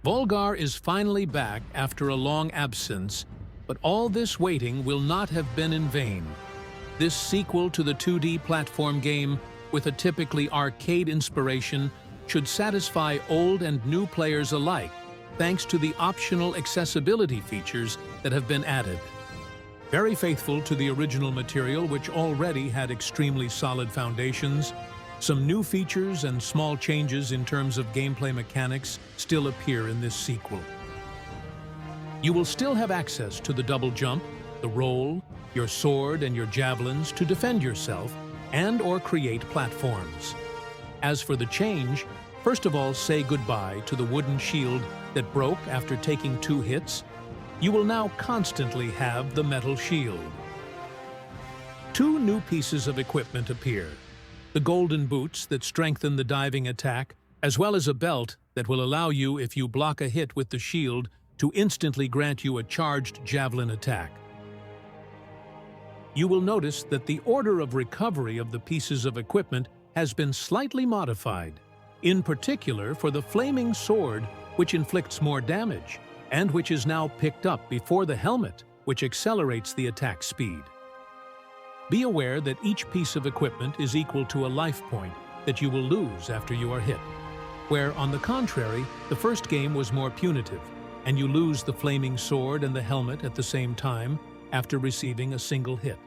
Volgar is finally back after a long absence, but all this waiting will not have been in vain. This sequel to the 2D platform game, with a typically arcade inspiration, should satisfy old and new players alike, thanks to the optional accessibility features that have been added. Very faithful to the original material, which already had extremely solid foundations, some new features and small changes in terms of gameplay mechanics still appear in this sequel. You will still have access to the double jump, the roll, your sword and your javelins to defend yourself and/or create platforms. As for the change, first of all, say goodbye to the wooden shield that broke after taking 2 hits. You will now constantly have the metal shield. 2 new pieces of equipment appear: the golden boots that strengthen the diving attack, as well as a belt that will allow you, if you block a hit with the shield, to instantly grant you a charged javelin attack. You will notice that the order of recovery of the pieces of equipment has been slightly modified, in particular for the flaming sword, which inflicts more damage, and which is now picked up before the helmet, which accelerates the attack speed. Be aware that each piece of equipment is equal to a life point that you will lose after you are hit, where, on the contrary, the first game was more punitive, and you lose the flaming sword and the helmet at the same time after receiving a single hit.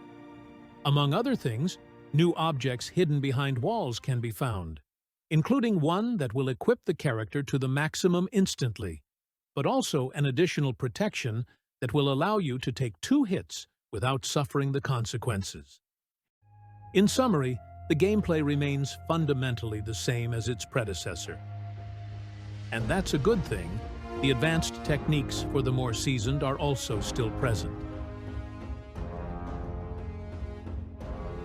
Among other things, new objects hidden behind walls can be found, including one that will equip the character to the maximum instantly, but also an additional protection that will allow you to take 2 hits without suffering the consequences. In summary, the gameplay remains fundamentally the same as its predecessor. And that's a good thing. The advanced techniques for the more seasoned are also still present.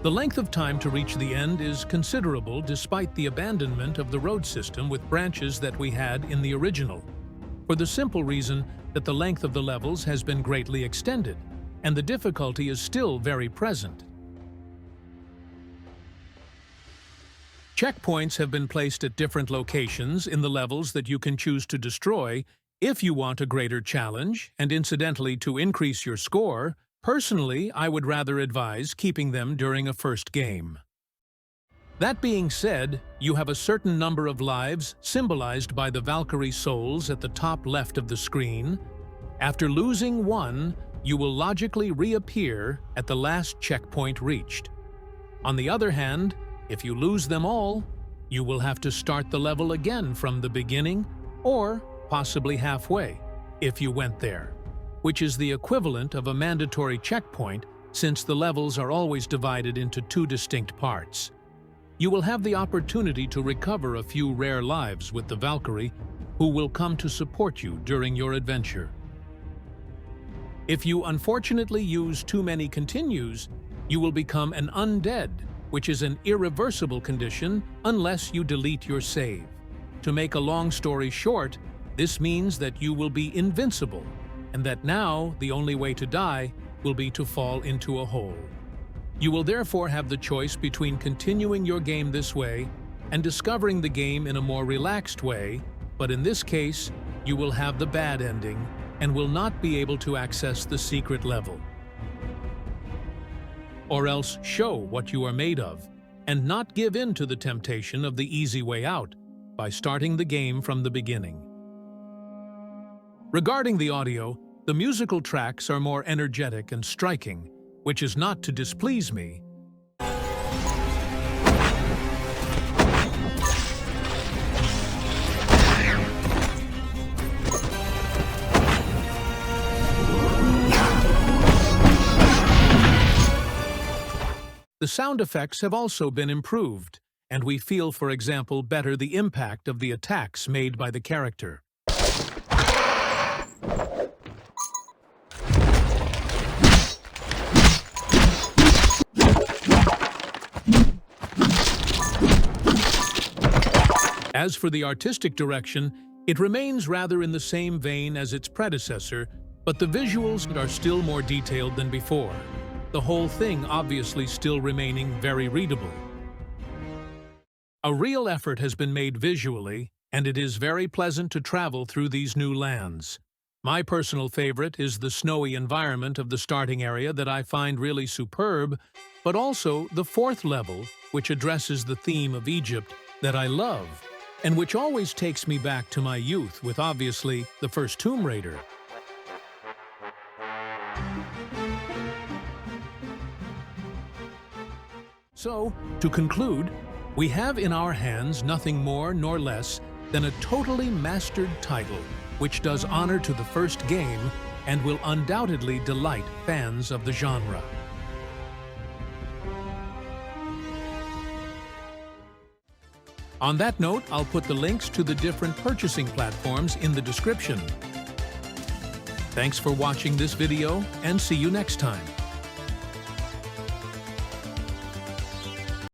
The length of time to reach the end is considerable despite the abandonment of the road system with branches that we had in the original, for the simple reason that the length of the levels has been greatly extended, and the difficulty is still very present. Checkpoints have been placed at different locations in the levels that you can choose to destroy if you want a greater challenge, and incidentally to increase your score. Personally, I would rather advise keeping them during a first game. That being said, you have a certain number of lives symbolized by the Valkyrie souls at the top left of the screen. After losing 1, you will logically reappear at the last checkpoint reached. On the other hand, if you lose them all, you will have to start the level again from the beginning, or possibly halfway, if you went there, which is the equivalent of a mandatory checkpoint since the levels are always divided into 2 distinct parts. You will have the opportunity to recover a few rare lives with the Valkyrie, who will come to support you during your adventure. If you unfortunately use too many continues, you will become an undead, which is an irreversible condition unless you delete your save. To make a long story short, this means that you will be invincible, and that now the only way to die will be to fall into a hole. You will therefore have the choice between continuing your game this way and discovering the game in a more relaxed way, but in this case, you will have the bad ending and will not be able to access the secret level. Or else show what you are made of and not give in to the temptation of the easy way out by starting the game from the beginning. Regarding the audio, the musical tracks are more energetic and striking, which is not to displease me. The sound effects have also been improved, and we feel, for example, better the impact of the attacks made by the character. As for the artistic direction, it remains rather in the same vein as its predecessor, but the visuals are still more detailed than before. The whole thing obviously still remaining very readable. A real effort has been made visually, and it is very pleasant to travel through these new lands. My personal favorite is the snowy environment of the starting area that I find really superb, but also the fourth level, which addresses the theme of Egypt that I love, and which always takes me back to my youth with, obviously, the first Tomb Raider. So, to conclude, we have in our hands nothing more nor less than a totally mastered title, which does honor to the first game and will undoubtedly delight fans of the genre. On that note, I'll put the links to the different purchasing platforms in the description. Thanks for watching this video, and see you next time.